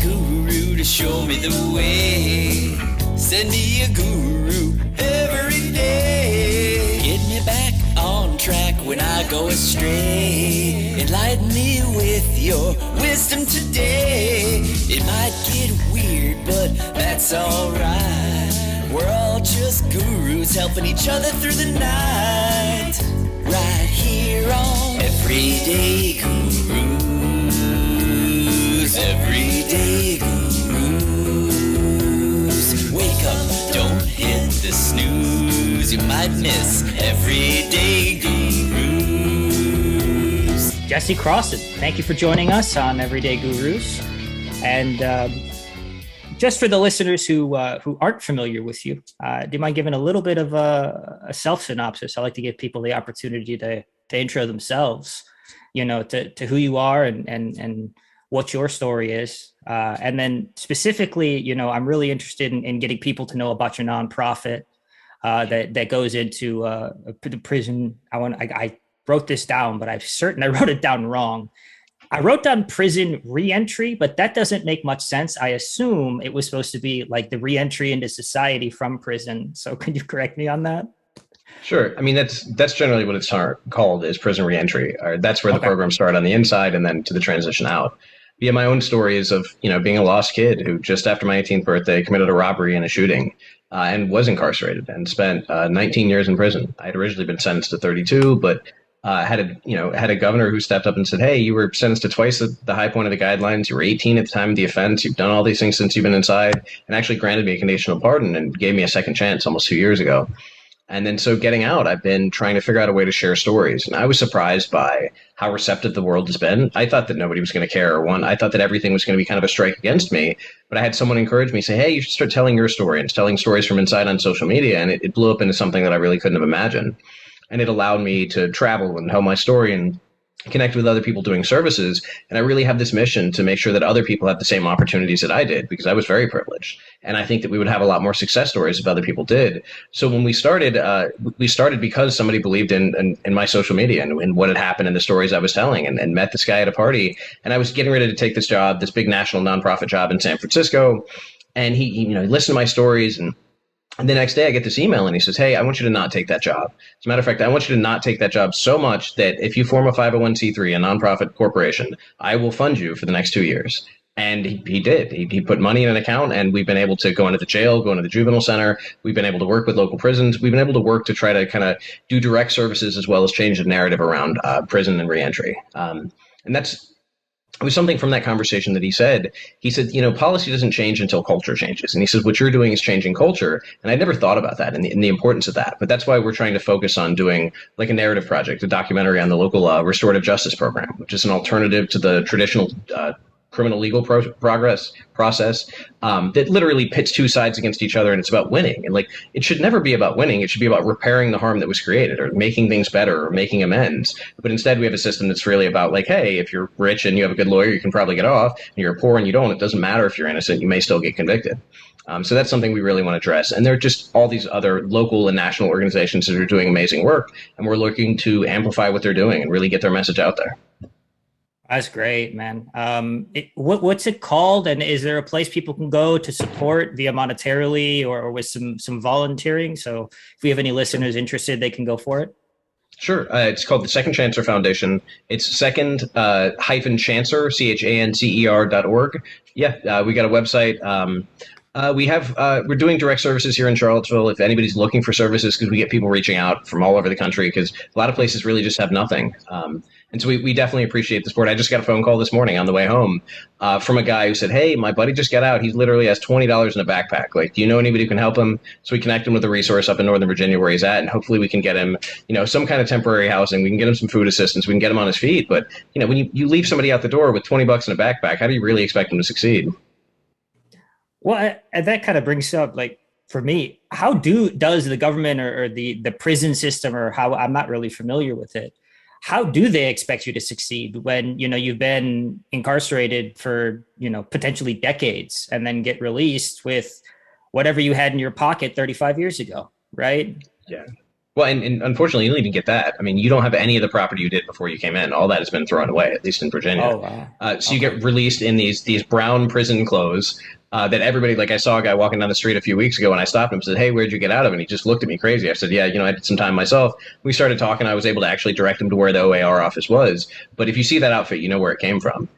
guru to show me the way. Send me a guru every day. Get me back on track when I go astray. Enlighten me with your wisdom today. It might get weird, but that's alright. We're all just gurus helping each other through the night. Right here on Everyday Gurus. Everyday Gurus. Wake up, don't hit the snooze. You might miss Everyday Gurus. Jesse Crosson, thank you for joining us on Everyday Gurus. And just for the listeners who aren't familiar with you, do you mind giving a little bit of a self-synopsis? I like to give people the opportunity to intro themselves, to who you are and what your story is. And then specifically, I'm really interested in getting people to know about your nonprofit that goes into the prison. I wrote this down, but I'm certain I wrote it down wrong. I wrote down prison reentry, but that doesn't make much sense. I assume it was supposed to be like the reentry into society from prison. So could you correct me on that? Sure. I mean, that's generally what it's called, is prison reentry. That's where the program started on the inside and then to the transition out. Yeah, my own story is of, being a lost kid who just after my 18th birthday committed a robbery and a shooting and was incarcerated and spent 19 years in prison. I had originally been sentenced to 32, but had a governor who stepped up and said, hey, you were sentenced to twice the high point of the guidelines. You were 18 at the time of the offense. You've done all these things since you've been inside, and actually granted me a conditional pardon and gave me a second chance almost 2 years ago. And then so getting out, I've been trying to figure out a way to share stories. And I was surprised by how receptive the world has been. I thought that nobody was going to care. I thought that everything was going to be kind of a strike against me. But I had someone encourage me, say, hey, you should start telling your story. And it's telling stories from inside on social media. And it blew up into something that I really couldn't have imagined. And it allowed me to travel and tell my story and connect with other people doing services. And I really have this mission to make sure that other people have the same opportunities that I did, because I was very privileged. And I think that we would have a lot more success stories if other people did. So when we started because somebody believed in my social media and in what had happened and the stories I was telling, and met this guy at a party. And I was getting ready to take this job, this big national nonprofit job in San Francisco. And he listened to my stories, and the next day I get this email and he says, hey, I want you to not take that job. As a matter of fact, I want you to not take that job so much that if you form a 501c3, a nonprofit corporation, I will fund you for the next 2 years. And he did. He put money in an account, and we've been able to go into the jail, go into the juvenile center. We've been able to work with local prisons. We've been able to work to try to kind of do direct services as well as change the narrative around prison and reentry. And it was something from that conversation that he said, policy doesn't change until culture changes. And he says, what you're doing is changing culture. And I'd never thought about that and the importance of that. But that's why we're trying to focus on doing like a narrative project, a documentary on the local restorative justice program, which is an alternative to the traditional criminal legal process that literally pits two sides against each other, and it's about winning. And it should never be about winning. It should be about repairing the harm that was created, or making things better, or making amends. But instead we have a system that's really about hey, if you're rich and you have a good lawyer, you can probably get off, and you're poor and you don't, it doesn't matter if you're innocent, you may still get convicted. So that's something we really want to address. And there are just all these other local and national organizations that are doing amazing work, and we're looking to amplify what they're doing and really get their message out there. That's great, man. What's it called? And is there a place people can go to support via monetarily or with some volunteering? So if we have any listeners interested, they can go for it. Sure. It's called the Second Chancer Foundation. It's second -chancer, CHANCER.org. Yeah, we got a website. We're doing direct services here in Charlottesville. If anybody's looking for services, because we get people reaching out from all over the country, because a lot of places really just have nothing. And so we definitely appreciate the support. I just got a phone call this morning on the way home from a guy who said, hey, my buddy just got out. He literally has $20 in a backpack. Do you know anybody who can help him? So we connect him with a resource up in Northern Virginia where he's at, and hopefully we can get him, some kind of temporary housing. We can get him some food assistance. We can get him on his feet. But, when you leave somebody out the door with $20 in a backpack, how do you really expect them to succeed? Well, and that kind of brings up, for me, how does the government or the prison system, or how, I'm not really familiar with it, how do they expect you to succeed when, you've been incarcerated for, potentially decades and then get released with whatever you had in your pocket 35 years ago, right? Yeah. Well, and unfortunately, you don't even get that. I mean, you don't have any of the property you did before you came in. All that has been thrown away, at least in Virginia. Oh, wow. So you get released in these brown prison clothes that everybody, like I saw a guy walking down the street a few weeks ago and I stopped him and said, "Hey, where'd you get out of?" And he just looked at me crazy. I said, "Yeah, I did some time myself." We started talking. I was able to actually direct him to where the OAR office was. But if you see that outfit, you know where it came from.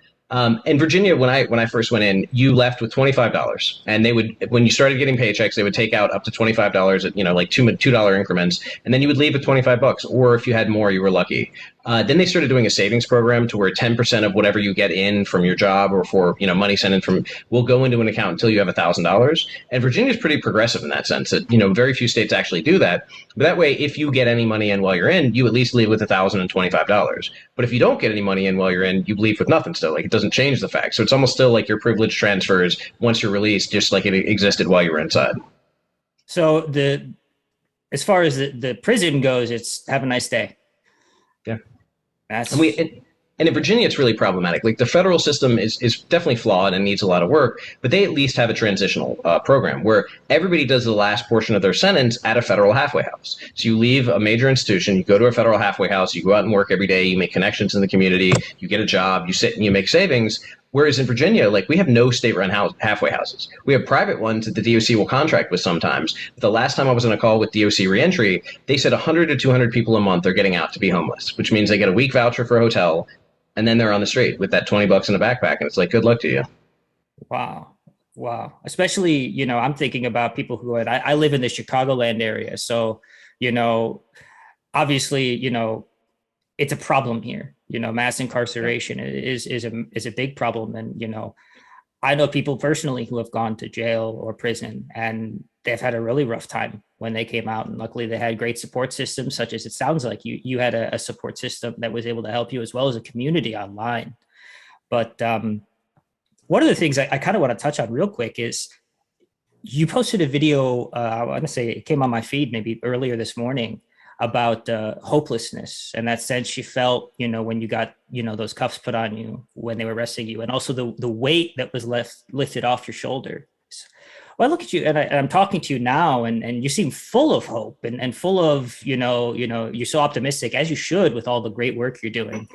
In Virginia, when I first went in, you left with $25, and they would, when you started getting paychecks, they would take out up to $25 at like $2 increments, and then you would leave with $25. Or if you had more, you were lucky. Then they started doing a savings program to where 10% of whatever you get in from your job or for money sent in from will go into an account until you have $1,000. And Virginia is pretty progressive in that sense. That very few states actually do that. But that way, if you get any money in while you're in, you at least leave with $1,025. But if you don't get any money in while you're in, you leave with nothing still. Like, it doesn't change the fact. So it's almost still like your privilege transfers once you're released, just like it existed while you were inside. So as far as the prison goes, it's have a nice day. Yeah. And in Virginia, it's really problematic. Like, the federal system is definitely flawed and needs a lot of work, but they at least have a transitional program where everybody does the last portion of their sentence at a federal halfway house. So you leave a major institution, you go to a federal halfway house, you go out and work every day, you make connections in the community, you get a job, you sit and you make savings. Whereas in Virginia, like, we have no state-run halfway houses. We have private ones that the DOC will contract with sometimes. But the last time I was on a call with DOC Reentry, they said 100 to 200 people a month are getting out to be homeless, which means they get a week voucher for a hotel, and then they're on the street with that $20 in a backpack, and it's like, good luck to you. Wow. Especially, I'm thinking about people who I live in the Chicagoland area. So, obviously, it's a problem here. Mass incarceration is a big problem. And, I know people personally who have gone to jail or prison, and they've had a really rough time when they came out. And luckily they had great support systems, such as it sounds like you had a support system that was able to help you, as well as a community online. But one of the things I kind of want to touch on real quick is you posted a video, I want to say it came on my feed maybe earlier this morning, about hopelessness and that sense you felt, when you got, those cuffs put on you when they were arresting you, and also the weight that was lifted off your shoulders. Well, I look at you and I'm talking to you now, and you seem full of hope and full of, you're so optimistic, as you should, with all the great work you're doing.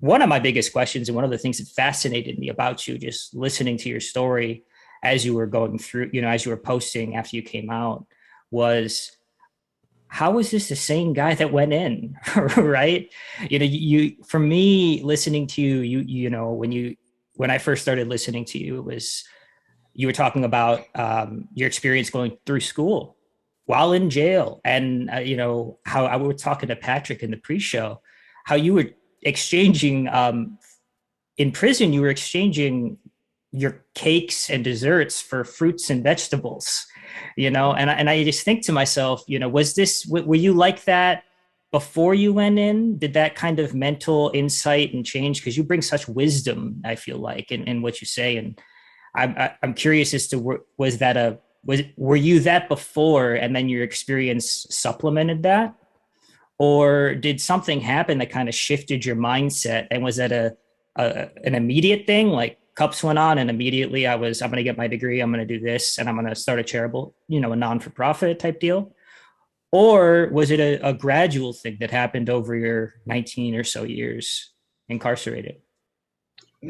One of my biggest questions, and one of the things that fascinated me about you, just listening to your story as you were going through, as you were posting after you came out, was, how is this the same guy that went in? Right? For me, listening to you, when I first started listening to you, it was, you were talking about your experience going through school while in jail. And, how I was talking to Patrick in the pre-show, how you were exchanging in prison, you were exchanging your cakes and desserts for fruits and vegetables. And I just think to myself, were you like that before you went in? Did that kind of mental insight and change? Because you bring such wisdom, I feel like, in what you say. And I'm curious as to, were you that before, and then your experience supplemented that? Or did something happen that kind of shifted your mindset? And was that an immediate thing? Like, cups went on and immediately I'm going to get my degree, I'm going to do this, and I'm going to start a charitable, a non-for-profit type deal? Or was it a gradual thing that happened over your 19 or so years incarcerated?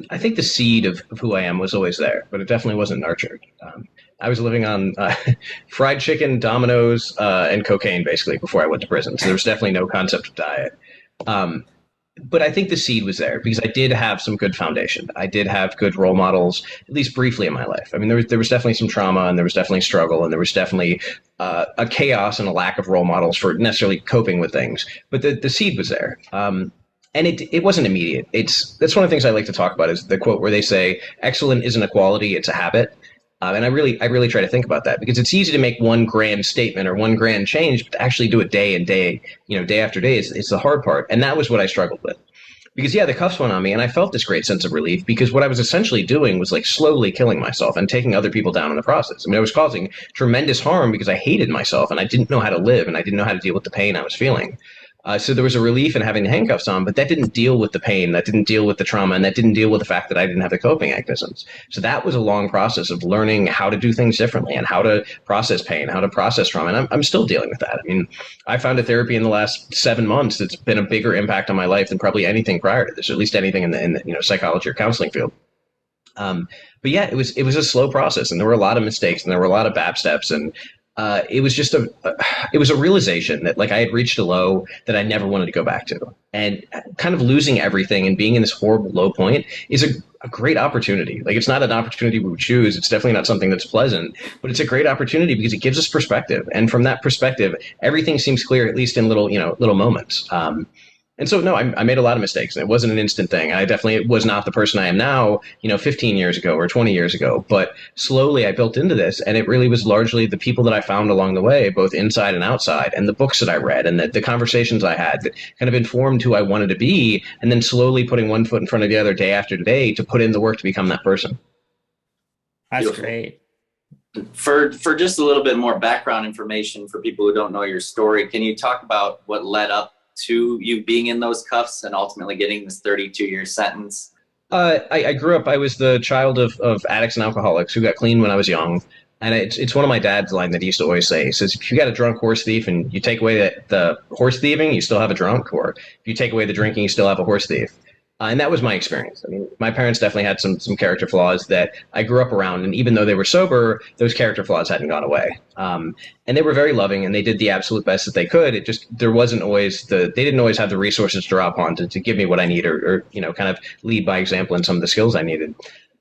I think the seed of who I am was always there, but it definitely wasn't nurtured. I was living on fried chicken, Domino's, and cocaine, basically, before I went to prison. So there was definitely no concept of diet. But I think the seed was there because I did have some good foundation. I did have good role models, at least briefly in my life. I mean, there was definitely some trauma, and there was definitely struggle, and there was definitely a chaos and a lack of role models for necessarily coping with things. But the seed was there. And it wasn't immediate. That's one of the things I like to talk about, is the quote where they say, excellent isn't a quality, it's a habit. And I really try to think about that, because it's easy to make one grand statement or one grand change, but to actually do it day after day is the hard part. And that was what I struggled with. Because, the cuffs went on me, and I felt this great sense of relief, because what I was essentially doing was like slowly killing myself and taking other people down in the process. I mean, I was causing tremendous harm because I hated myself, and I didn't know how to live, and I didn't know how to deal with the pain I was feeling. So there was a relief in having the handcuffs on, but that didn't deal with the pain, that didn't deal with the trauma, and that didn't deal with the fact that I didn't have the coping mechanisms. So that was a long process of learning how to do things differently and how to process pain, how to process trauma. And I'm still dealing with that. I mean, I found a therapy in the last 7 months that's been a bigger impact on my life than probably anything prior to this, or at least anything in the psychology or counseling field. But yeah, it was a slow process, and there were a lot of mistakes, and there were a lot of bad steps, and it was just it was a realization that like I had reached a low that I never wanted to go back to, and kind of losing everything and being in this horrible low point is a great opportunity. Like, it's not an opportunity we would choose. It's definitely not something that's pleasant, but it's a great opportunity because it gives us perspective, and from that perspective, everything seems clear, at least in little moments. And so, no, I made a lot of mistakes, and it wasn't an instant thing. I definitely was not the person I am now, 15 years ago or 20 years ago. But slowly I built into this, and it really was largely the people that I found along the way, both inside and outside, and the books that I read, and the conversations I had that kind of informed who I wanted to be, and then slowly putting one foot in front of the other day after day to put in the work to become that person. That's Beautiful. Great. For just a little bit more background information for people who don't know your story, can you talk about what led up to you being in those cuffs and ultimately getting this 32-year sentence? I grew up, I was the child of addicts and alcoholics who got clean when I was young. And it's one of my dad's line that he used to always say. He says, if you got a drunk horse thief and you take away the horse thieving, you still have a drunk, or if you take away the drinking, you still have a horse thief. And that was my experience. I mean, my parents definitely had some character flaws that I grew up around. And even though they were sober, those character flaws hadn't gone away. And they were very loving, and they did the absolute best that they could. It just, there wasn't always they didn't always have the resources to draw upon to give me what I need, or kind of lead by example in some of the skills I needed.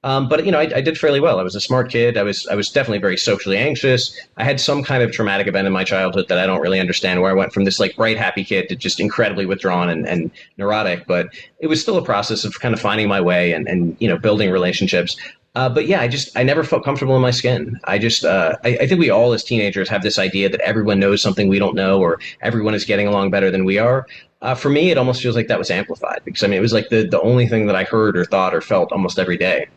But I did fairly well. I was a smart kid. I was definitely very socially anxious. I had some kind of traumatic event in my childhood that I don't really understand, where I went from this like bright, happy kid to just incredibly withdrawn and neurotic. But it was still a process of kind of finding my way and building relationships. But yeah, I never felt comfortable in my skin. I think we all as teenagers have this idea that everyone knows something we don't know, or everyone is getting along better than we are. For me, it almost feels like that was amplified, because it was like the only thing that I heard or thought or felt almost every day.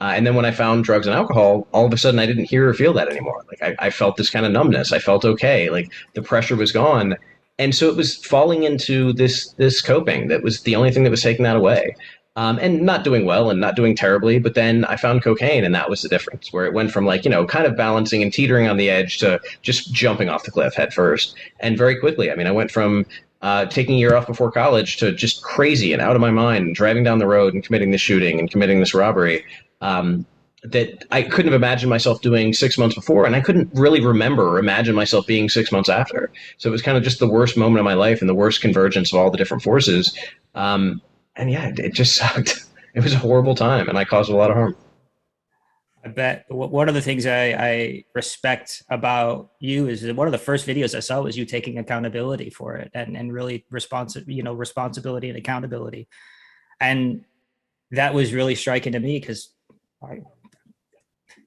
And then when I found drugs and alcohol, all of a sudden I didn't hear or feel that anymore. Like I felt this kind of numbness. I felt okay. Like the pressure was gone. And so it was falling into this coping that was the only thing that was taking that away. And not doing well and not doing terribly. But then I found cocaine, and that was the difference, where it went from kind of balancing and teetering on the edge to just jumping off the cliff head first. And very quickly, I went from taking a year off before college to just crazy and out of my mind, and driving down the road and committing this shooting and committing this robbery that I couldn't have imagined myself doing 6 months before, and I couldn't really remember or imagine myself being 6 months after. So it was kind of just the worst moment of my life and the worst convergence of all the different forces. And yeah, it just sucked. It was a horrible time, and I caused a lot of harm. I bet one of the things I respect about you is that one of the first videos I saw was you taking accountability for it, and really responsibility and accountability. And that was really striking to me, because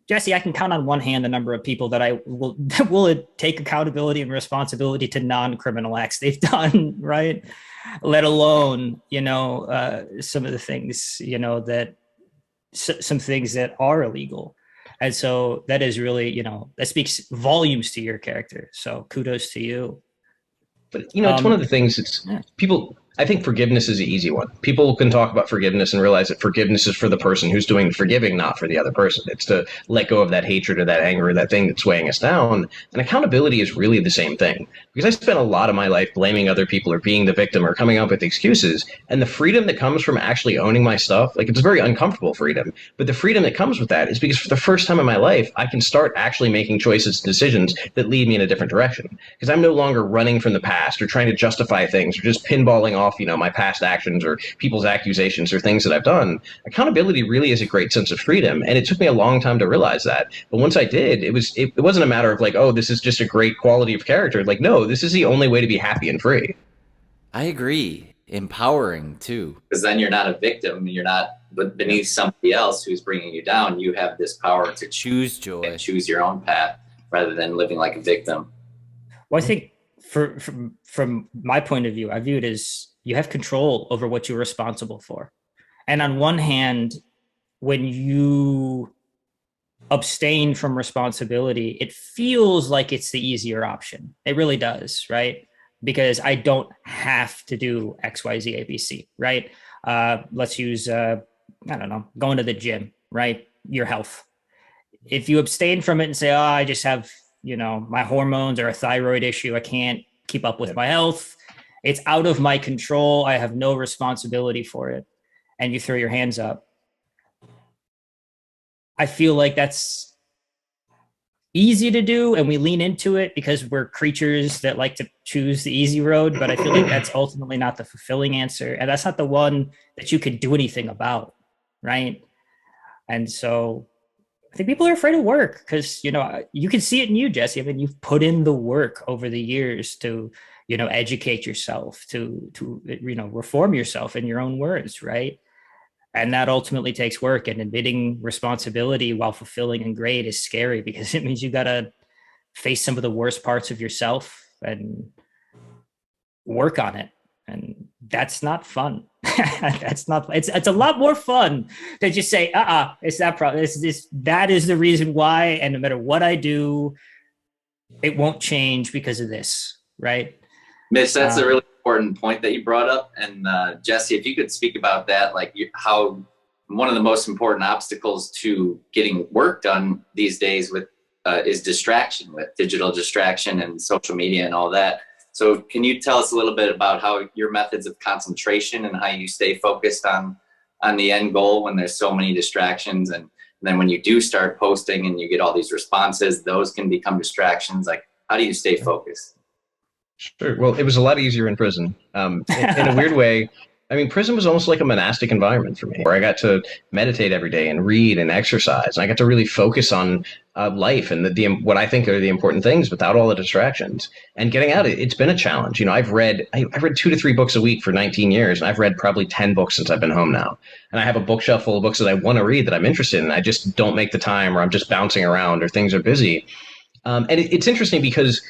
Jesse, I can count on one hand the number of people that I will take accountability and responsibility to non-criminal acts they've done, right? Let alone, some of the things, that some things that are illegal. And so that is really, that speaks volumes to your character. So kudos to you. But, it's one of the things people, I think forgiveness is an easy one. People can talk about forgiveness and realize that forgiveness is for the person who's doing the forgiving, not for the other person. It's to let go of that hatred or that anger or that thing that's weighing us down. And accountability is really the same thing. Because I spent a lot of my life blaming other people or being the victim or coming up with excuses. And the freedom that comes from actually owning my stuff, like, it's a very uncomfortable freedom. But the freedom that comes with that is because for the first time in my life, I can start actually making choices and decisions that lead me in a different direction. Because I'm no longer running from the past or trying to justify things or just pinballing off, my past actions or people's accusations or things that I've done. Accountability really is a great sense of freedom. And it took me a long time to realize that. But once I did, it wasn't a matter of like, oh, this is just a great quality of character. Like, no, this is the only way to be happy and free. I agree. Empowering too. Because then you're not a victim. You're not beneath somebody else who's bringing you down. You have this power to choose joy and choose your own path rather than living like a victim. Well, I think from my point of view, I view it as you have control over what you're responsible for. And on one hand, when you abstain from responsibility, it feels like it's the easier option. It really does, right? because I don't have to do X, Y, Z, A, B, C, right? Let's use, I don't know, going to the gym, right? Your health. If you abstain from it and say, oh, I just have, my hormones or a thyroid issue, I can't keep up with my health, it's out of my control, I have no responsibility for it, and you throw your hands up, I feel like that's easy to do, and we lean into it because we're creatures that like to choose the easy road, but I feel like that's ultimately not the fulfilling answer, and that's not the one that you could do anything about, right? And so I think people are afraid of work because, you can see it in you, Jesse. I mean, you've put in the work over the years to, educate yourself, to reform yourself in your own words, right? And that ultimately takes work, and admitting responsibility while fulfilling and great is scary because it means you got to face some of the worst parts of yourself and work on it. And that's not fun. It's a lot more fun to just say, it's that problem. That is the reason why. And no matter what I do, it won't change because of this. Right. Mitch, that's a really important point that you brought up. And Jesse, if you could speak about that, like how one of the most important obstacles to getting work done these days is distraction, with digital distraction and social media and all that. So can you tell us a little bit about how your methods of concentration and how you stay focused on the end goal when there's so many distractions? And then when you do start posting and you get all these responses, those can become distractions. Like, how do you stay focused? Sure. Well, it was a lot easier in prison. In a weird way, I mean, prison was almost like a monastic environment for me, where I got to meditate every day and read and exercise. And I got to really focus on life and what I think are the important things without all the distractions. And getting out, it's been a challenge. I've read 2 to 3 books a week for 19 years, and I've read probably 10 books since I've been home now. And I have a bookshelf full of books that I want to read that I'm interested in. I just don't make the time, or I'm just bouncing around, or things are busy. And it's interesting because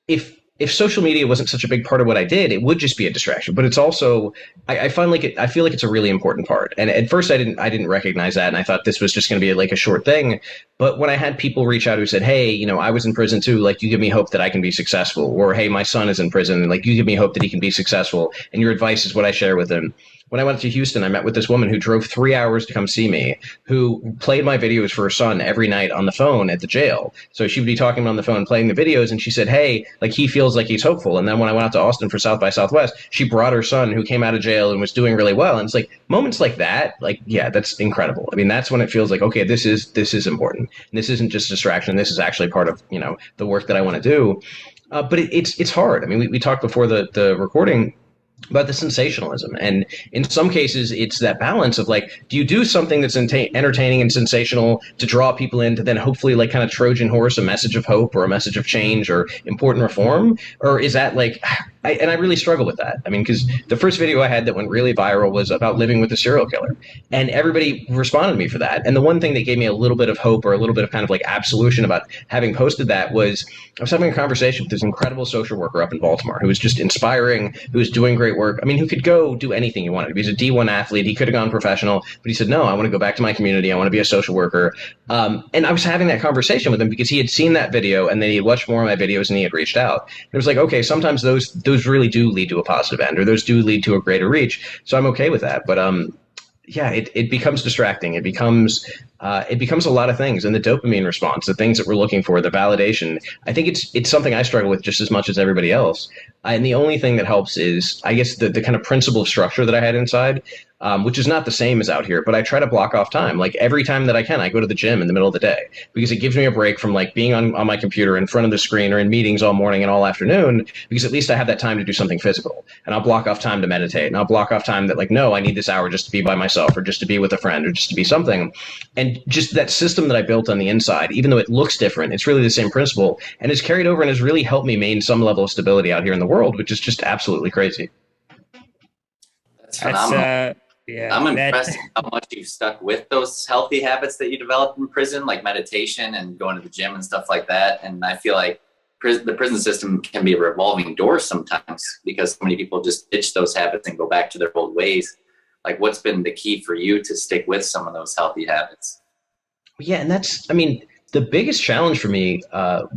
if social media wasn't such a big part of what I did, it would just be a distraction. But it's also, I feel like it's a really important part. And at first I didn't recognize that. And I thought this was just going to be like a short thing. But when I had people reach out who said, hey, I was in prison too, like, you give me hope that I can be successful. Or, hey, my son is in prison, and like, you give me hope that he can be successful. And your advice is what I share with him. When I went to Houston, I met with this woman who drove 3 hours to come see me, who played my videos for her son every night on the phone at the jail. So she would be talking on the phone, playing the videos, and she said, hey, like, he feels like he's hopeful. And then when I went out to Austin for South by Southwest, she brought her son who came out of jail and was doing really well. And it's like moments like that, like, yeah, that's incredible. I mean, that's when it feels like, okay, this is important. And this isn't just distraction. This is actually part of, the work that I want to do. But it's hard. I mean, we talked before the recording about the sensationalism. And in some cases, it's that balance of like, do you do something that's entertaining and sensational to draw people in to then hopefully like kind of Trojan horse a message of hope or a message of change or important reform? Or is that like, I really struggle with that. I mean, because the first video I had that went really viral was about living with a serial killer. And everybody responded to me for that. And the one thing that gave me a little bit of hope or a little bit of kind of like absolution about having posted that was I was having a conversation with this incredible social worker up in Baltimore who was just inspiring, who was doing great work. I mean, who could go do anything he wanted. He was a D1 athlete. He could have gone professional, but he said, no, I want to go back to my community. I want to be a social worker. And I was having that conversation with him because he had seen that video and then he had watched more of my videos and he had reached out. And it was like, okay, sometimes those really do lead to a positive end, or those do lead to a greater reach. So I'm okay with that. But yeah, it becomes distracting. It becomes a lot of things. And the dopamine response, the things that we're looking for, the validation, I think it's something I struggle with just as much as everybody else. And the only thing that helps is, I guess, the kind of principle of structure that I had inside, which is not the same as out here, but I try to block off time. Like every time that I can, I go to the gym in the middle of the day because it gives me a break from like being on my computer in front of the screen or in meetings all morning and all afternoon, because at least I have that time to do something physical. And I'll block off time to meditate, and I'll block off time that like, no, I need this hour just to be by myself or just to be with a friend or just to be something. And just that system that I built on the inside, even though it looks different, it's really the same principle and has carried over and has really helped me maintain some level of stability out here in the world, which is just absolutely crazy. That's phenomenal. Yeah, I'm impressed how much you've stuck with those healthy habits that you developed in prison, like meditation and going to the gym and stuff like that. And I feel like the prison system can be a revolving door sometimes because so many people just ditch those habits and go back to their old ways. Like, what's been the key for you to stick with some of those healthy habits? Yeah, and the biggest challenge for me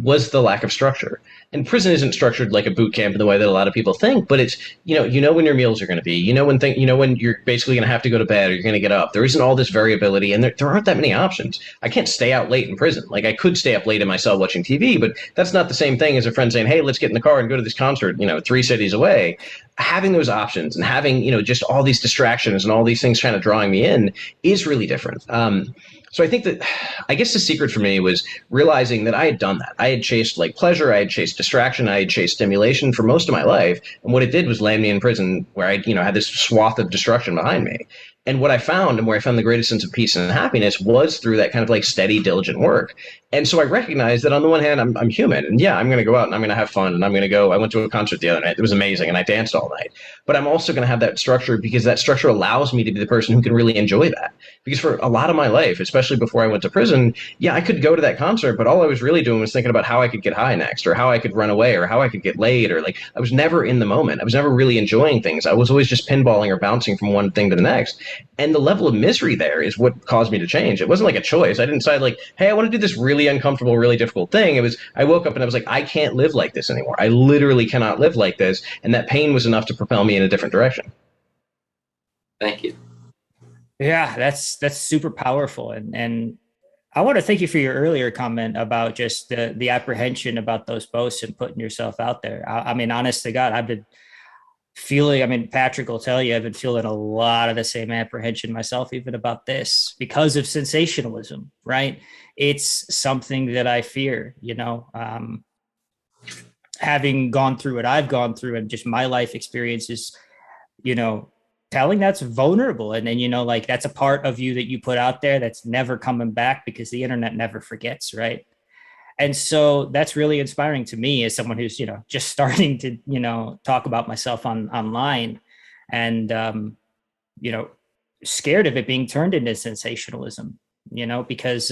was the lack of structure. And prison isn't structured like a boot camp in the way that a lot of people think, but it's, when your meals are going to be, when you're basically going to have to go to bed or you're going to get up. There isn't all this variability, and there aren't that many options. I can't stay out late in prison. Like, I could stay up late in my cell watching TV, but that's not the same thing as a friend saying, hey, let's get in the car and go to this concert, 3 cities away. Having those options and having, just all these distractions and all these things kind of drawing me in is really different. So I think that, I guess the secret for me was realizing that I had done that. I had chased like pleasure, I had chased distraction, I had chased stimulation for most of my life. And what it did was land me in prison where I, had this swath of destruction behind me. And what I found, and where I found the greatest sense of peace and happiness, was through that kind of like steady, diligent work. And so I recognized that on the one hand, I'm human, and yeah, I'm going to go out and I'm going to have fun, and I'm going to go. I went to a concert the other night; it was amazing, and I danced all night. But I'm also going to have that structure because that structure allows me to be the person who can really enjoy that. Because for a lot of my life, especially before I went to prison, yeah, I could go to that concert, but all I was really doing was thinking about how I could get high next, or how I could run away, or how I could get laid, or like I was never in the moment. I was never really enjoying things. I was always just pinballing or bouncing from one thing to the next. And the level of misery there is what caused me to change. It wasn't like a choice. I didn't decide like, hey, I want to do this really uncomfortable, really difficult thing. It was, I woke up and I was like, I can't live like this anymore. I literally cannot live like this. And that pain was enough to propel me in a different direction. Thank you. Yeah, that's super powerful. And I want to thank you for your earlier comment about just the apprehension about those posts and putting yourself out there. I mean, honest to God, I've been feeling, I mean, Patrick will tell you, I've been feeling a lot of the same apprehension myself, even about this, because of sensationalism, right? It's something that I fear, having gone through what I've gone through and just my life experiences, telling that's vulnerable. And then, like that's a part of you that you put out there that's never coming back because the internet never forgets, right? And so that's really inspiring to me as someone who's, just starting to, talk about myself online and, scared of it being turned into sensationalism, because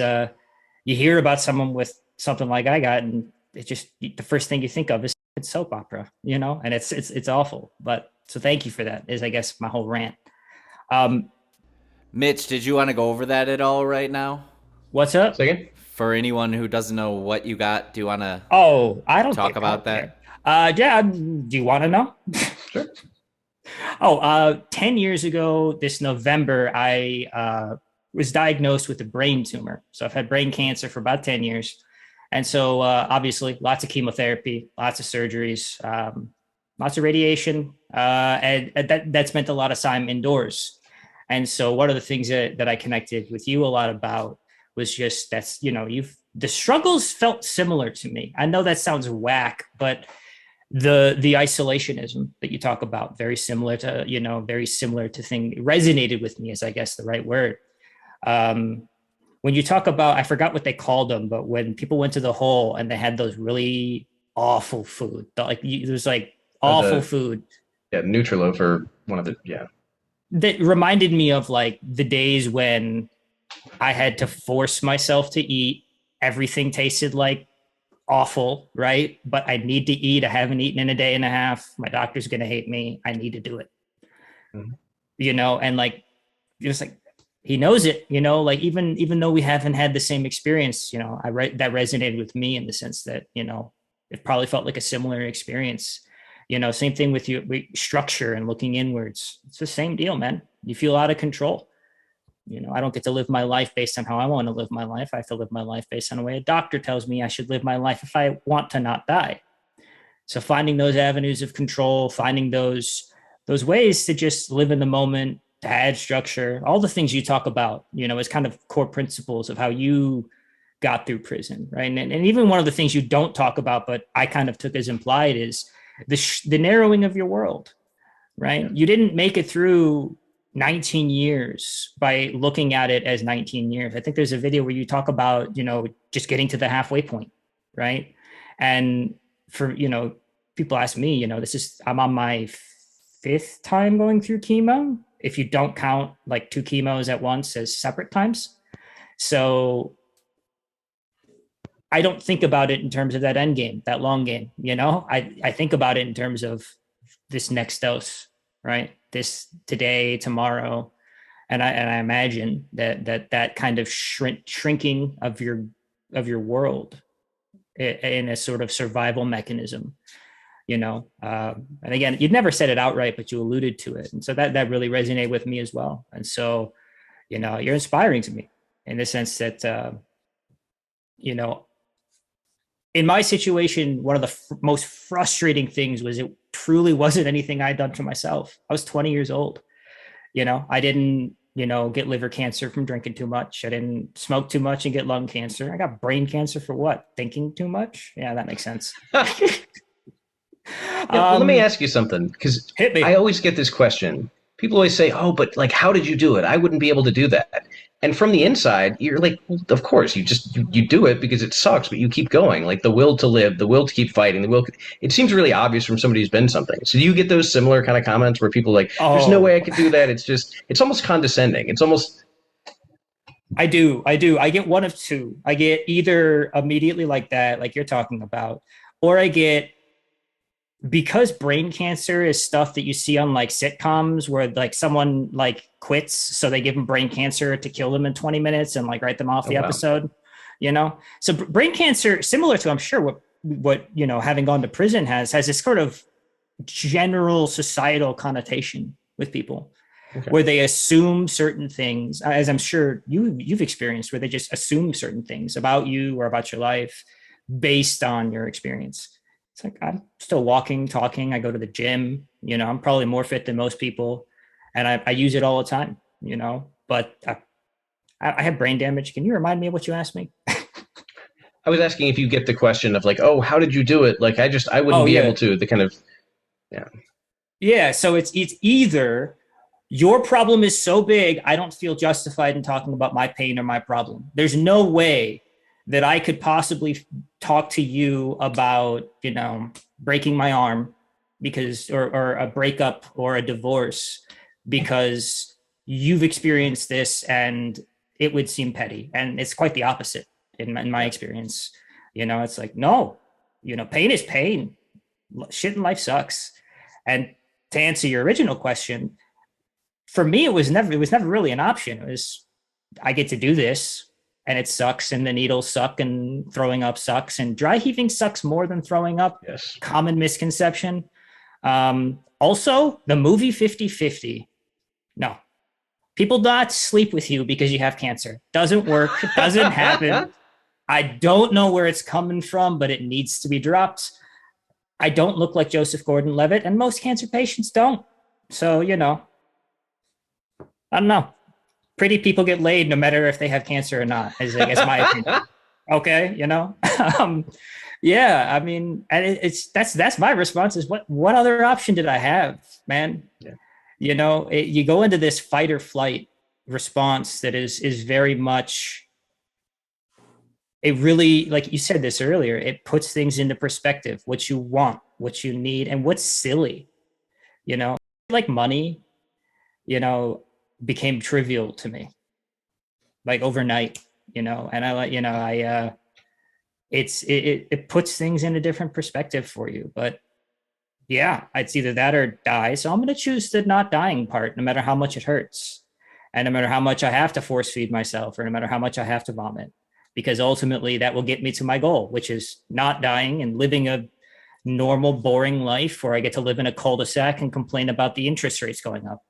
you hear about someone with something like I got, and it just, the first thing you think of is it's soap opera, and it's awful. But so thank you for that is, I guess, my whole rant. Mitch, did you want to go over that at all right now? What's up? Second? For anyone who doesn't know what you got, do you want to I don't talk about that? Yeah. Do you want to know? Sure. 10 years ago, this November, I was diagnosed with a brain tumor. So I've had brain cancer for about 10 years. And so obviously lots of chemotherapy, lots of surgeries, lots of radiation. And that's meant a lot of time indoors. And so one of the things that I connected with you a lot about was just the struggles felt similar to me. I know that sounds whack, but the isolationism that you talk about, very similar to thing resonated with me, is I guess the right word. When you talk about, I forgot what they called them, but when people went to the hole and they had those really awful food, it was like awful food. Yeah, Nutrilo for one of the, yeah. That reminded me of like the days when I had to force myself to eat. Everything tasted like awful, right? But I need to eat. I haven't eaten in a day and a half. My doctor's going to hate me. I need to do it. Mm-hmm. And like, just like, he knows it, like even though we haven't had the same experience, that resonated with me in the sense that, it probably felt like a similar experience. Same thing with you, structure and looking inwards. It's the same deal, man. You feel out of control. I don't get to live my life based on how I want to live my life. I have to live my life based on the way a doctor tells me I should live my life if I want to not die. So finding those avenues of control, finding those ways to just live in the moment, to add structure, all the things you talk about, as kind of core principles of how you got through prison, right? And even one of the things you don't talk about, but I kind of took as implied, is the narrowing of your world, right? You didn't make it through 19 years by looking at it as 19 years. I think there's a video where you talk about, just getting to the halfway point, right? And for, people ask me, I'm on my 5th time going through chemo, if you don't count like 2 chemos at once as separate times. So I don't think about it in terms of that end game, that long game, I think about it in terms of this next dose, right? This today, tomorrow. And I imagine that kind of shrinking of your world in a sort of survival mechanism, and again, you'd never said it outright, but you alluded to it. And so that really resonated with me as well. And so, you're inspiring to me in the sense that, in my situation, one of the most frustrating things was it truly wasn't anything I'd done to myself. I was 20 years old. I didn't, get liver cancer from drinking too much. I didn't smoke too much and get lung cancer. I got brain cancer for what? Thinking too much? Yeah, that makes sense. Let me ask you something, because I always get this question. People always say, oh, but like, how did you do it? I wouldn't be able to do that. And from the inside, you're like, well, of course, you do it because it sucks, but you keep going. Like the will to live, the will to keep fighting, it seems really obvious from somebody who's been something. So do you get those similar kind of comments where people are like, there's no way I could do that? It's almost condescending. It's almost. I do. I get one of two. I get either immediately like that, like you're talking about, or I get, because brain cancer is stuff that you see on like sitcoms where like someone like quits, so they give them brain cancer to kill them in 20 minutes and like write them off the episode, So brain cancer, similar to, I'm sure, what having gone to prison has this sort of general societal connotation with people, where they assume certain things, as I'm sure you've experienced, where they just assume certain things about you or about your life based on your experience. It's like, I'm still walking, talking. I go to the gym, I'm probably more fit than most people. And I use it all the time, but I have brain damage. Can you remind me of what you asked me? I was asking if you get the question of like, oh, how did you do it? Like, I wouldn't be able to, the kind of, yeah. Yeah. So it's either your problem is so big, I don't feel justified in talking about my pain or my problem. There's no way that I could possibly talk to you about, breaking my arm because, or a breakup or a divorce, because you've experienced this and it would seem petty. And it's quite the opposite in my experience. It's like, no, pain is pain. Shit in life sucks. And to answer your original question, for me, it was never really an option. It was, I get to do this, and it sucks, and the needles suck, and throwing up sucks, and dry heaving sucks more than throwing up. Yes. Common misconception. Also, the movie 50-50. No. People not sleep with you because you have cancer. Doesn't work. Doesn't happen. I don't know where it's coming from, but it needs to be dropped. I don't look like Joseph Gordon-Levitt, and most cancer patients don't. So, I don't know. Pretty people get laid no matter if they have cancer or not, is I guess my opinion. Okay, yeah. I mean, and that's my response is what other option did I have, man? Yeah. You go into this fight or flight response that is very much. It really, like you said this earlier, it puts things into perspective. What you want, what you need, and what's silly. Like money. Became trivial to me, like overnight, and it puts things in a different perspective for you. But yeah, it's either that or die. So I'm going to choose the not dying part, no matter how much it hurts, and no matter how much I have to force feed myself, or no matter how much I have to vomit, because ultimately that will get me to my goal, which is not dying and living a normal, boring life where I get to live in a cul-de-sac and complain about the interest rates going up.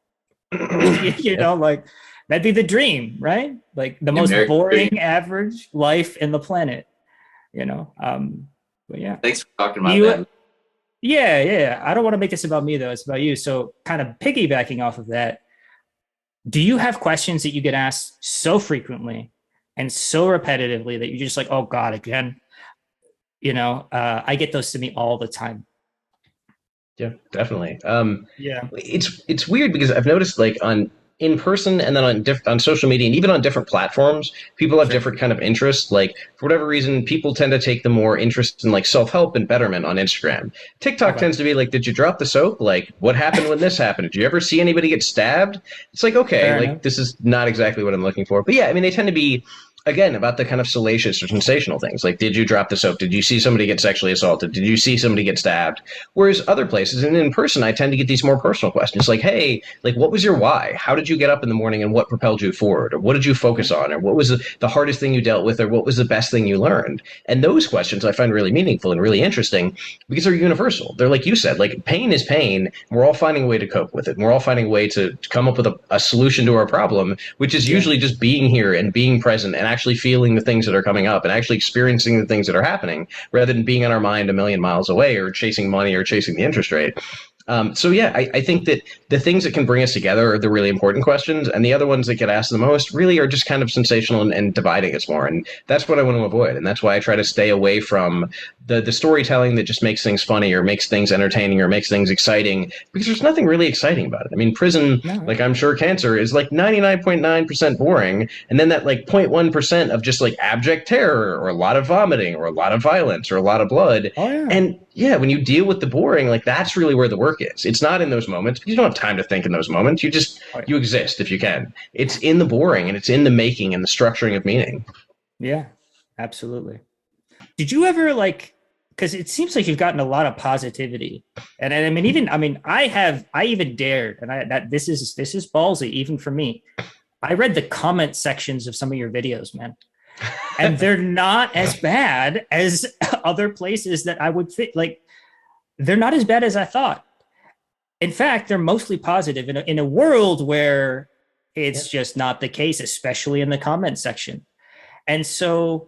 Like that'd be the dream, right? Like the most boring average life in the planet, but yeah. Thanks for talking about that. Yeah. I don't want to make this about me though. It's about you. So kind of piggybacking off of that, do you have questions that you get asked so frequently and so repetitively that you're just like, oh God, again? I get those to me all the time. Yeah, definitely. Yeah, it's weird because I've noticed like in person and then on social media and even on different platforms, people have different kind of interests. Like for whatever reason, people tend to take the more interest in like self-help and betterment on Instagram. TikTok tends to be like, did you drop the soap? Like what happened when this happened? Did you ever see anybody get stabbed? It's like, okay, Fair enough. This is not exactly what I'm looking for. But yeah, I mean, they tend to be again, about the kind of salacious or sensational things. Like, did you drop the soap? Did you see somebody get sexually assaulted? Did you see somebody get stabbed? Whereas other places, and in person, I tend to get these more personal questions like, hey, like, what was your why? How did you get up in the morning and what propelled you forward? Or what did you focus on? Or what was the hardest thing you dealt with? Or what was the best thing you learned? And those questions I find really meaningful and really interesting because they're universal. They're like you said, like, pain is pain. We're all finding a way to cope with it. And we're all finding a way to come up with a solution to our problem, which is usually just being here and being present and actually feeling the things that are coming up and actually experiencing the things that are happening rather than being in our mind a million miles away or chasing money or chasing the interest rate. So yeah, I think that the things that can bring us together are the really important questions, and the other ones that get asked the most really are just kind of sensational and dividing us more, and that's what I want to avoid, and that's why I try to stay away from the storytelling that just makes things funny or makes things entertaining or makes things exciting, because there's nothing really exciting about it. I mean, prison, like I'm sure cancer, is like 99.9% boring, and then that like 0.1% of just like abject terror or a lot of vomiting or a lot of violence or a lot of blood. And yeah, when you deal with the boring, like that's really where the work is. It's not in those moments. You don't have time to think in those moments. You exist if you can. It's in the boring and it's in the making and the structuring of meaning. Yeah, absolutely. Did you ever because it seems like you've gotten a lot of positivity, and I mean, I even dared, and this is ballsy even for me. I read the comment sections of some of your videos, man. And they're not as bad as other places that I would think. Like, they're not as bad as I thought. In fact, they're mostly positive in a world where it's just not the case, especially in the comment section. And so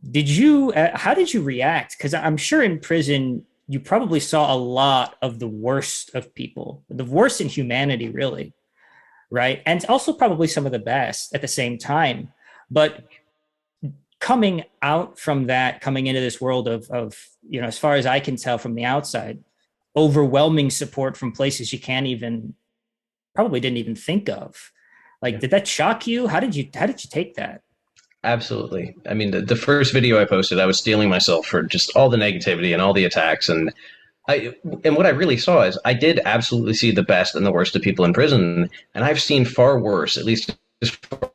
how did you react? Because I'm sure in prison, you probably saw a lot of the worst of people, the worst in humanity, really. Right. And also probably some of the best at the same time. But coming out from that, coming into this world of, as far as I can tell from the outside, overwhelming support from places you probably didn't even think of. Like, did that shock you? How did you take that? Absolutely. I mean, the first video I posted, I was steeling myself for just all the negativity and all the attacks. And what I really saw is I did absolutely see the best and the worst of people in prison. And I've seen far worse, at least as far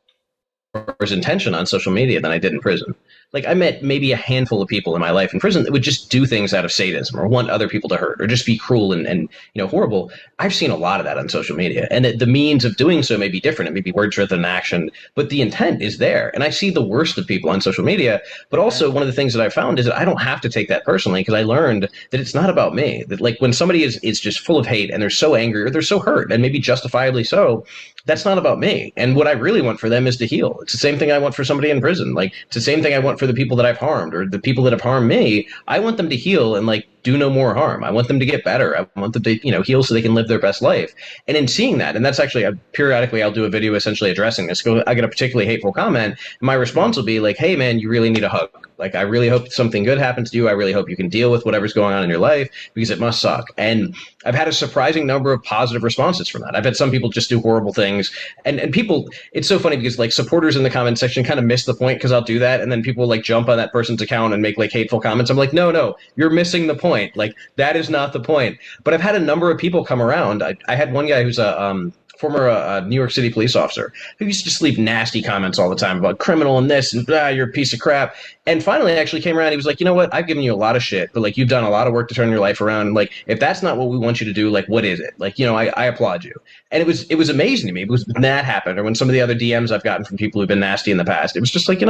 as intention on social media, than I did in prison. Like, I met maybe a handful of people in my life in prison that would just do things out of sadism or want other people to hurt or just be cruel and horrible. I've seen a lot of that on social media, and the means of doing so may be different. It may be words rather than action, but the intent is there. And I see the worst of people on social media, but also one of the things that I found is that I don't have to take that personally, because I learned that it's not about me. That, like, when somebody is just full of hate and they're so angry or they're so hurt, and maybe justifiably so, that's not about me. And what I really want for them is to heal. It's the same thing I want for somebody in prison. Like, it's the same thing I want for the people that I've harmed or the people that have harmed me. I want them to heal and like do no more harm. I want them to get better. I want them to, heal so they can live their best life. And in seeing that, and that's actually periodically I'll do a video essentially addressing this. I get a particularly hateful comment, and my response will be like, hey man, you really need a hug. Like, I really hope something good happens to you. I really hope you can deal with whatever's going on in your life, because it must suck. And I've had a surprising number of positive responses from that. I've had some people just do horrible things. And people, it's so funny because like supporters in the comment section kind of miss the point, because I'll do that. And then people like jump on that person's account and make like hateful comments. I'm like, no, you're missing the point. Like, that is not the point. But I've had a number of people come around. I had one guy who's a former New York City police officer who used to just leave nasty comments all the time about criminal and this and you're a piece of crap. And finally actually came around. He was like, you know what? I've given you a lot of shit, but like, you've done a lot of work to turn your life around. And like, if that's not what we want you to do, like, what is it? Like, I applaud you. And it was amazing to me. It was when that happened, or when some of the other DMs I've gotten from people who've been nasty in the past, it was just like,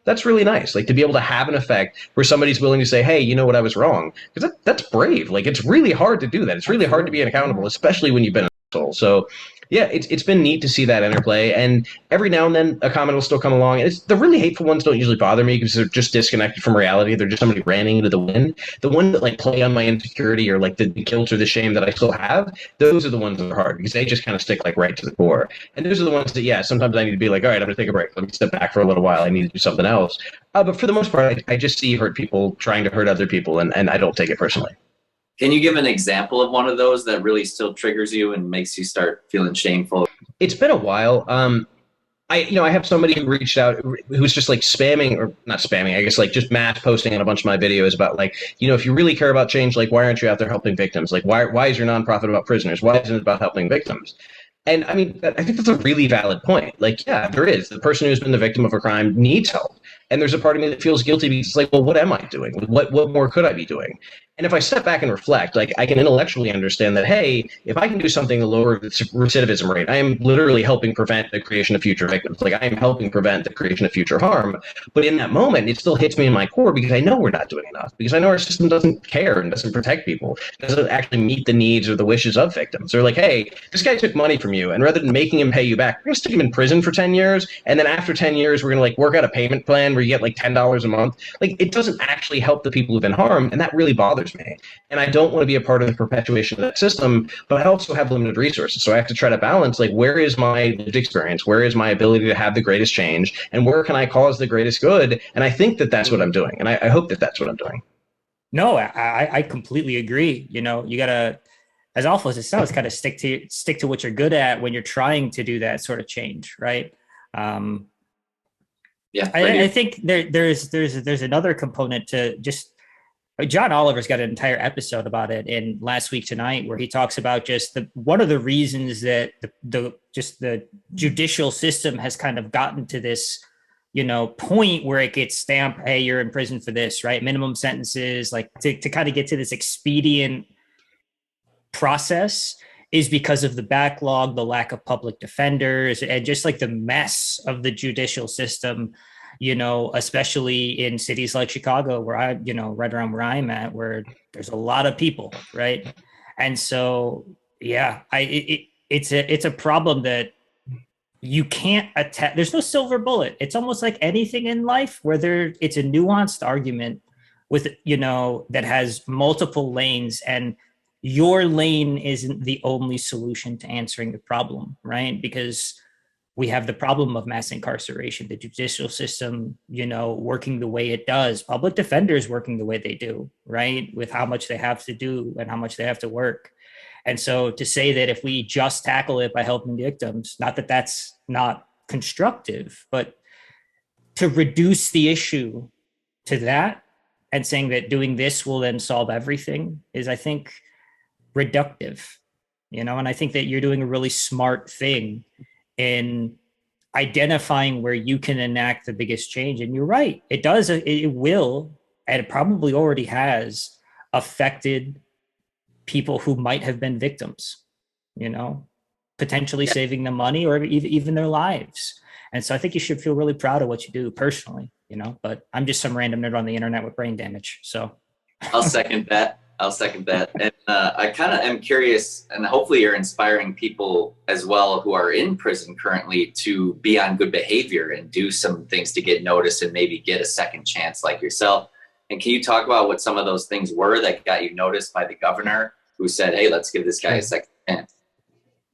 that's really nice. Like, to be able to have an effect where somebody's willing to say, hey, you know what? I was wrong. Because that's brave. Like, it's really hard to do that. It's really hard to be accountable, especially when you've been an asshole. So yeah, it's been neat to see that interplay, and every now and then a comment will still come along. And the really hateful ones don't usually bother me because they're just disconnected from reality. They're just somebody ranting into the wind. The ones that like play on my insecurity or like the guilt or the shame that I still have, those are the ones that are hard because they just kind of stick like right to the core. And those are the ones that, yeah, sometimes I need to be like, all right, I'm gonna take a break. Let me step back for a little while. I need to do something else. But for the most part, I just see hurt people trying to hurt other people, and I don't take it personally. Can you give an example of one of those that really still triggers you and makes you start feeling shameful? It's been a while. I have somebody who reached out who's just like spamming, or not spamming, I guess, like just mass posting on a bunch of my videos about like, if you really care about change, like, why aren't you out there helping victims? Like, why is your nonprofit about prisoners? Why isn't it about helping victims? And I mean, I think that's a really valid point. Like, yeah, there is. The person who's been the victim of a crime needs help. And there's a part of me that feels guilty because it's like, well, what am I doing? What more could I be doing? And if I step back and reflect, like I can intellectually understand that, hey, if I can do something to lower the recidivism rate, I am literally helping prevent the creation of future victims. Like I am helping prevent the creation of future harm. But in that moment, it still hits me in my core because I know we're not doing enough, because I know our system doesn't care and doesn't protect people, doesn't actually meet the needs or the wishes of victims. They're like, hey, this guy took money from you, and rather than making him pay you back, we're going to stick him in prison for 10 years. And then after 10 years, we're going to like work out a payment plan where you get like $10 a month. Like it doesn't actually help the people who've been harmed. And that really bothers me. And I don't want to be a part of the perpetuation of that system, but I also have limited resources. So I have to try to balance, like, where is my lived experience? Where is my ability to have the greatest change? And where can I cause the greatest good? And I think that that's what I'm doing. And I hope that that's what I'm doing. No, I completely agree. You know, you got to, as awful as it sounds, kind of stick to what you're good at when you're trying to do that sort of change. Right. Yeah. I think there's another component to just, John Oliver's got an entire episode about it in Last Week Tonight, where he talks about just one of the reasons that the judicial system has kind of gotten to this, you know, point where it gets stamped, hey, you're in prison for this, right? Minimum sentences, like to kind of get to this expedient process is because of the backlog, the lack of public defenders, and just like the mess of the judicial system. You know, especially in cities like Chicago, where right around where I'm at, where there's a lot of people, right? And so, yeah, it's a problem that you can't attack. There's no silver bullet. It's almost like anything in life where it's a nuanced argument with, you know, that has multiple lanes, and your lane isn't the only solution to answering the problem, right? Because we have the problem of mass incarceration, the judicial system, you know, working the way it does, public defenders working the way they do, right? With how much they have to do and how much they have to work. And so to say that if we just tackle it by helping victims, not that that's not constructive, but to reduce the issue to that and saying that doing this will then solve everything is, I think, reductive, you know, and I think that you're doing a really smart thing in identifying where you can enact the biggest change. And you're right, it will, and it probably already has affected people who might have been victims, you know, potentially saving them money or even their lives. And so I think you should feel really proud of what you do personally, you know, but I'm just some random nerd on the internet with brain damage. So I'll second that. And I kind of am curious, and hopefully you're inspiring people as well who are in prison currently to be on good behavior and do some things to get noticed and maybe get a second chance like yourself. And can you talk about what some of those things were that got you noticed by the governor who said, hey, let's give this guy a second chance?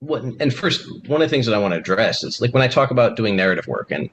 And first, one of the things that I want to address is, like, when I talk about doing narrative work, and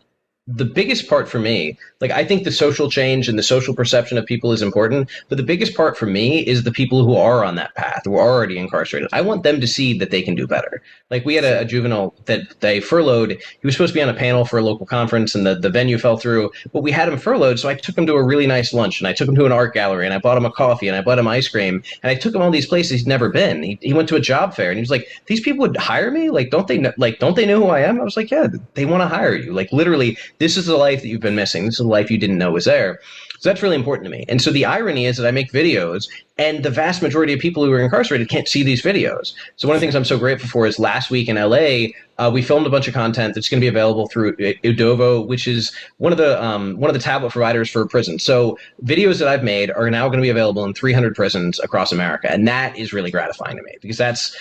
the biggest part for me, like, I think the social change and the social perception of people is important, but the biggest part for me is the people who are on that path, who are already incarcerated. I want them to see that they can do better. Like, we had a juvenile that they furloughed. He was supposed to be on a panel for a local conference, and the venue fell through, but we had him furloughed, so I took him to a really nice lunch, and I took him to an art gallery, and I bought him a coffee, and I bought him ice cream, and I took him all these places he'd never been. He went to a job fair, and he was like, these people would hire me? Like, don't they know who I am? I was like, yeah, they want to hire you. Like, literally, this is the life that you've been missing. This is the life you didn't know was there. So that's really important to me. And so the irony is that I make videos, and the vast majority of people who are incarcerated can't see these videos. So one of the things I'm so grateful for is last week in LA, we filmed a bunch of content that's going to be available through Udovo, which is one of the tablet providers for prison. So videos that I've made are now going to be available in 300 prisons across America. And that is really gratifying to me, because that's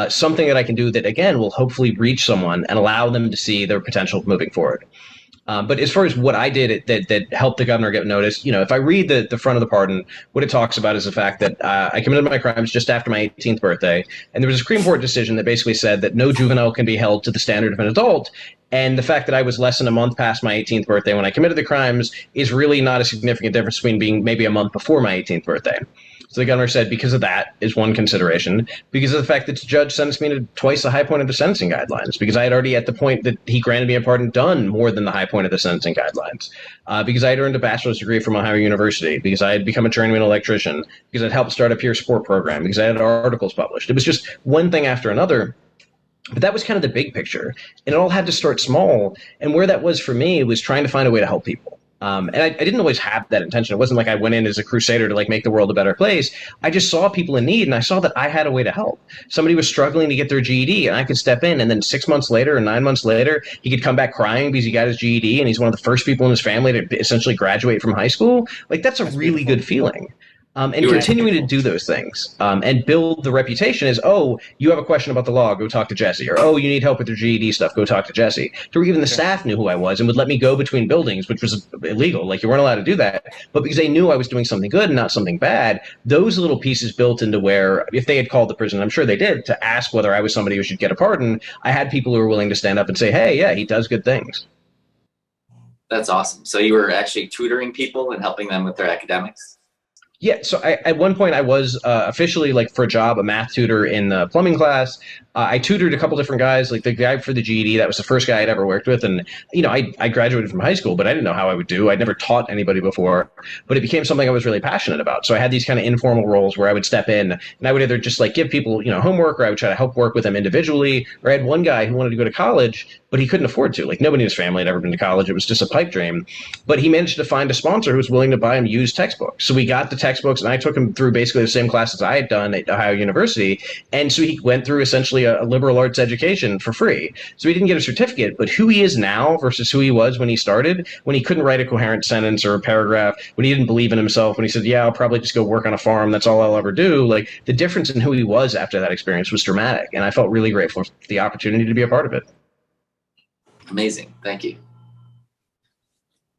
something that I can do that, again, will hopefully reach someone and allow them to see their potential moving forward. But as far as what I did that helped the governor get noticed, you know, if I read the front of the pardon, what it talks about is the fact that I committed my crimes just after my 18th birthday. And there was a Supreme Court decision that basically said that no juvenile can be held to the standard of an adult. And the fact that I was less than a month past my 18th birthday when I committed the crimes is really not a significant difference between being maybe a month before my 18th birthday. So the governor said because of that is one consideration, because of the fact that the judge sentenced me to twice the high point of the sentencing guidelines, because I had already, at the point that he granted me a pardon, done more than the high point of the sentencing guidelines, because I had earned a bachelor's degree from Ohio University, because I had become a journeyman electrician, because I'd helped start a peer support program, because I had articles published. It was just one thing after another. But that was kind of the big picture. And it all had to start small. And where that was for me was trying to find a way to help people. And I didn't always have that intention. It wasn't like I went in as a crusader to like make the world a better place. I just saw people in need, and I saw that I had a way to help. Somebody was struggling to get their GED, and I could step in. And then 6 months later or 9 months later, he could come back crying because he got his GED, and he's one of the first people in his family to essentially graduate from high school. Like that's a really good feeling. And continuing to do those things and build the reputation is, oh, you have a question about the law, go talk to Jesse. Or, oh, you need help with your GED stuff, go talk to Jesse. To even the staff knew who I was and would let me go between buildings, which was illegal. Like you weren't allowed to do that. But because they knew I was doing something good and not something bad, those little pieces built into where if they had called the prison, I'm sure they did, to ask whether I was somebody who should get a pardon, I had people who were willing to stand up and say, hey, yeah, he does good things. That's awesome. So you were actually tutoring people and helping them with their academics? Yeah, so at one point I was officially, like for a job, a math tutor in the plumbing class. I tutored a couple different guys, like the guy for the GED, that was the first guy I'd ever worked with. And, I graduated from high school, but I didn't know how I would do. I'd never taught anybody before, but it became something I was really passionate about. So I had these kind of informal roles where I would step in and I would either just like give people, homework, or I would try to help work with them individually. Or I had one guy who wanted to go to college, but he couldn't afford to. Like nobody in his family had ever been to college. It was just a pipe dream. But he managed to find a sponsor who was willing to buy him used textbooks. So we got the textbooks and I took him through basically the same classes I had done at Ohio University. And so he went through essentially a liberal arts education for free. So he didn't get a certificate, but who he is now versus who he was when he started, when he couldn't write a coherent sentence or a paragraph, when he didn't believe in himself, when he said, yeah, I'll probably just go work on a farm. That's all I'll ever do. Like the difference in who he was after that experience was dramatic. And I felt really grateful for the opportunity to be a part of it. Amazing. Thank you.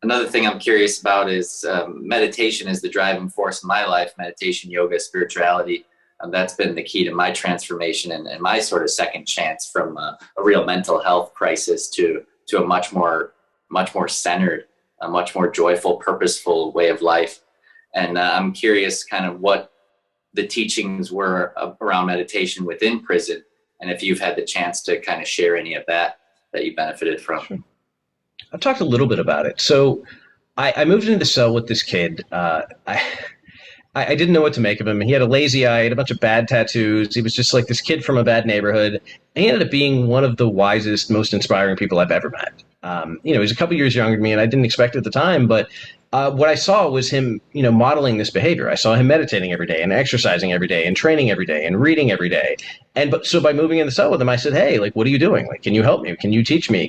Another thing I'm curious about is meditation is the driving force in my life. Meditation, yoga, spirituality. That's been the key to my transformation and my sort of second chance from a real mental health crisis to a much more centered, a much more joyful, purposeful way of life. And I'm curious kind of what the teachings were around meditation within prison, and if you've had the chance to kind of share any of that you benefited from. Sure. I've talked a little bit about it. So I moved into the cell with this kid. I didn't know what to make of him. He had a lazy eye, had a bunch of bad tattoos. He was just like this kid from a bad neighborhood. And he ended up being one of the wisest, most inspiring people I've ever met. He was a couple years younger than me, and I didn't expect it at the time, but what I saw was him, modeling this behavior. I saw him meditating every day and exercising every day and training every day and reading every day. So by moving in the cell with him, I said, hey, like, what are you doing? Like, can you help me? Can you teach me?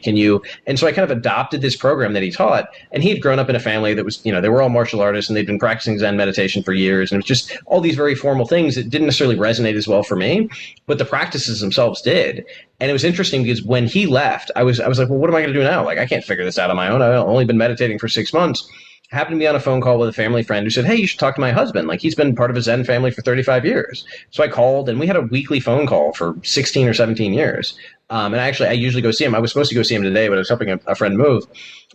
And so I kind of adopted this program that he taught. And he had grown up in a family that was, they were all martial artists and they'd been practicing Zen meditation for years. And it was just all these very formal things that didn't necessarily resonate as well for me, but the practices themselves did. And it was interesting because when he left, I was like, well, what am I going to do now? Like, I can't figure this out on my own. I've only been meditating for 6 months. I happened to be on a phone call with a family friend who said, hey, you should talk to my husband. Like, he's been part of a Zen family for 35 years. So I called, and we had a weekly phone call for 16 or 17 years. And I usually go see him. I was supposed to go see him today, but I was helping a friend move.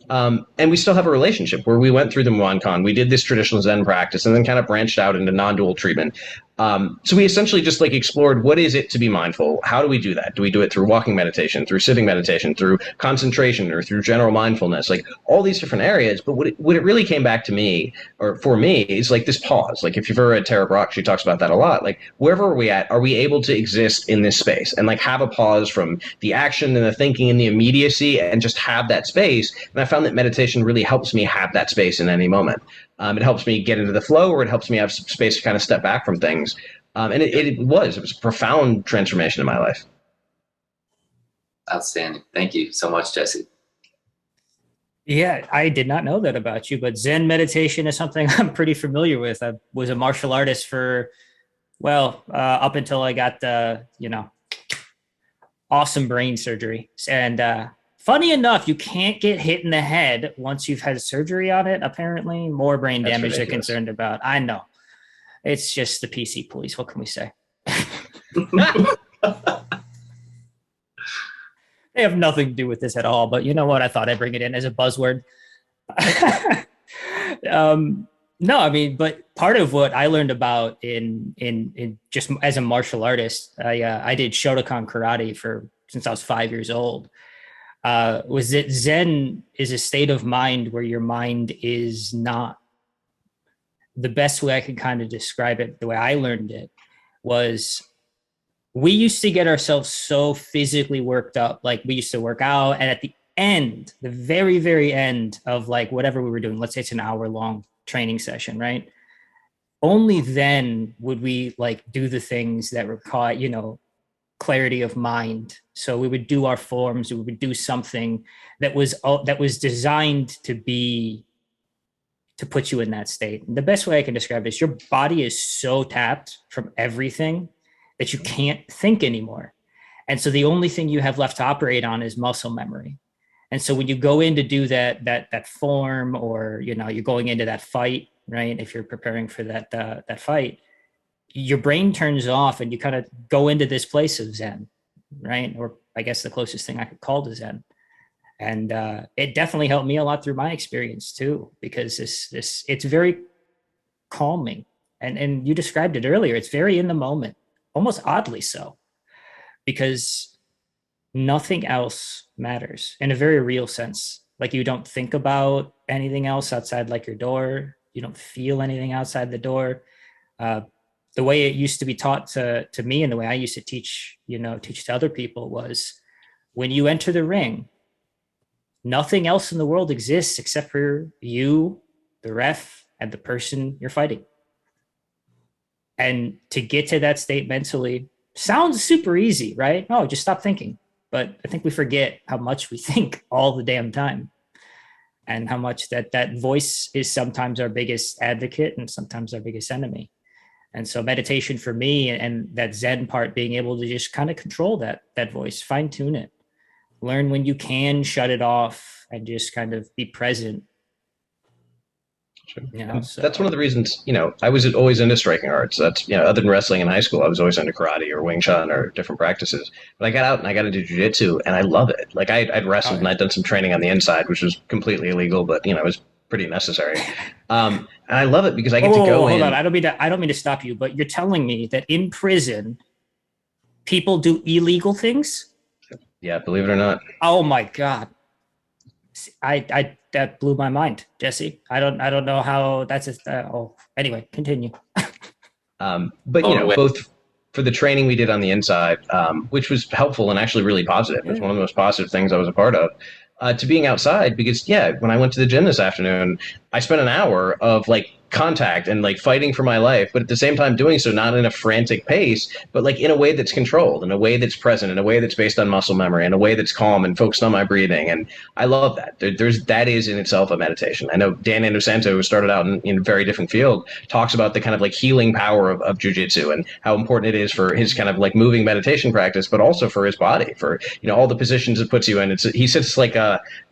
And we still have a relationship where we went through the Muan-Kan. We did this traditional Zen practice and then kind of branched out into non-dual treatment. So we essentially just like explored, what is it to be mindful? How do we do that? Do we do it through walking meditation, through sitting meditation, through concentration, or through general mindfulness? Like all these different areas. But what it really came back to me, or for me, is like this pause. Like if you've ever read Tara Brach, she talks about that a lot. Like wherever are we at, are we able to exist in this space and like have a pause from the action and the thinking and the immediacy and just have that space? And I found that meditation really helps me have that space in any moment. It helps me get into the flow, or it helps me have some space to kind of step back from things. And it was a profound transformation in my life. Outstanding. Thank you so much, Jesse. Yeah, I did not know that about you, but Zen meditation is something I'm pretty familiar with. I was a martial artist for, up until I got the, awesome brain surgery. And funny enough, you can't get hit in the head once you've had surgery on it. Apparently, more brain damage they're concerned about. I know. It's just the PC police. What can we say? They have nothing to do with this at all. But you know what? I thought I'd bring it in as a buzzword. No, I mean, but part of what I learned about in just as a martial artist, I did Shotokan karate since I was 5 years old. Was that Zen is a state of mind where your mind is not. The best way I could kind of describe it, the way I learned it, was we used to get ourselves so physically worked up. Like we used to work out, and at the end, the very, very end of like whatever we were doing, let's say it's an hour long training session, right? Only then would we like do the things that require, you know, clarity of mind. So we would do our forms, we would do something that was designed to put you in that state. And the best way I can describe it is your body is so tapped from everything that you can't think anymore. And so the only thing you have left to operate on is muscle memory. And so when you go in to do that form, or, you know, you're going into that fight, right? If you're preparing for that fight, your brain turns off and you kind of go into this place of Zen, right? Or I guess the closest thing I could call to Zen. And it definitely helped me a lot through my experience too, because it's very calming. And you described it earlier. It's very in the moment, almost oddly so, because nothing else matters in a very real sense. Like you don't think about anything else outside like your door. You don't feel anything outside the door. The way it used to be taught to me, and the way I used to teach to other people, was when you enter the ring, nothing else in the world exists except for you, the ref, and the person you're fighting. And to get to that state mentally sounds super easy, right? Oh, just stop thinking. But I think we forget how much we think all the damn time, and how much that voice is sometimes our biggest advocate and sometimes our biggest enemy. And so meditation for me, and that Zen part, being able to just kind of control that voice, fine tune it, learn when you can shut it off and just kind of be present. Sure. You know, so. That's one of the reasons, you know, I was always into striking arts. That's, you know, other than wrestling in high school, I was always into karate or Wing Chun or different practices. But I got out and I got into jiu-jitsu, and I love it. Like I'd wrestled and I'd done some training on the inside, which was completely illegal, but, you know, it was pretty necessary. And I love it because I get to go in. Hold on. I don't mean to stop you, but you're telling me that in prison, people do illegal things? Yeah, believe it or not. Oh my God. I that blew my mind, Jesse. I don't know how that's anyway, continue. But you know, both for the training we did on the inside, which was helpful and actually really positive. It was one of the most positive things I was a part of. To being outside, because when I went to the gym this afternoon, I spent an hour of like contact and like fighting for my life, but at the same time doing so not in a frantic pace, but like in a way that's controlled, in a way that's present, in a way that's based on muscle memory, in a way that's calm and focused on my breathing. And I love that. That is in itself a meditation. I know Dan Santo, who started out in a very different field, talks about the kind of like healing power of jiu-jitsu and how important it is for his kind of like moving meditation practice, but also for his body, for, you know, all the positions it puts you in. He sits like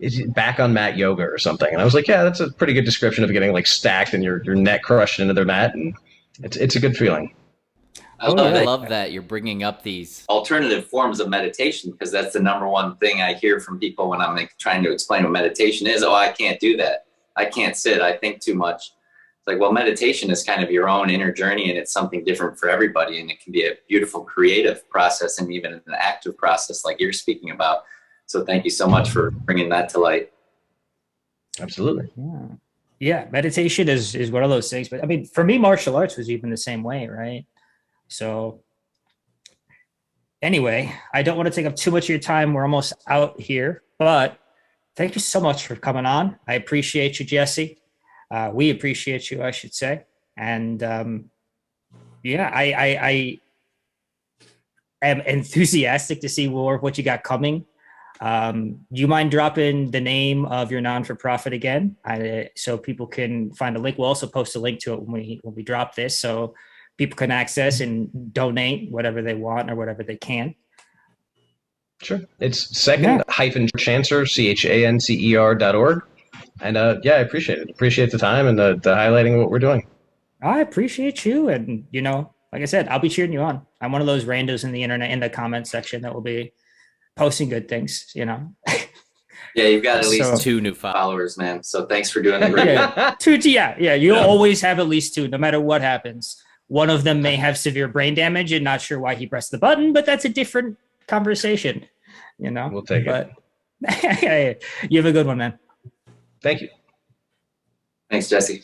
it's back on mat yoga or something. And I was like, yeah, that's a pretty good description of getting like stacked and your neck crushed into their mat, and it's a good feeling. I love that you're bringing up these alternative forms of meditation, because that's the number one thing I hear from people when I'm like trying to explain what meditation is. Oh, I can't do that. I can't sit. I think too much. It's like, well, meditation is kind of your own inner journey, and it's something different for everybody. And it can be a beautiful creative process and even an active process like you're speaking about. So thank you so much for bringing that to light. Absolutely. Yeah, meditation is one of those things. But I mean, for me, martial arts was even the same way, right? So anyway, I don't want to take up too much of your time. We're almost out here, but thank you so much for coming on. I appreciate you, Jesse. We appreciate you, I should say. And I am enthusiastic to see more of what you got coming. Do you mind dropping the name of your non-for-profit again, so people can find a link? We'll also post a link to it when we drop this, so people can access and donate whatever they want or whatever they can. Sure. It's second-chancer, CHANCER.org. And I appreciate it. Appreciate the time and the highlighting of what we're doing. I appreciate you. And, you know, like I said, I'll be cheering you on. I'm one of those randos in the internet, in the comment section, that will be posting good things, you know. Yeah, you've got at least 2 new followers, man. So thanks for doing the great. You'll always have at least 2, no matter what happens. One of them may have severe brain damage and not sure why he pressed the button, but that's a different conversation, you know. We'll take it. You have a good one, man. Thank you. Thanks, Jesse.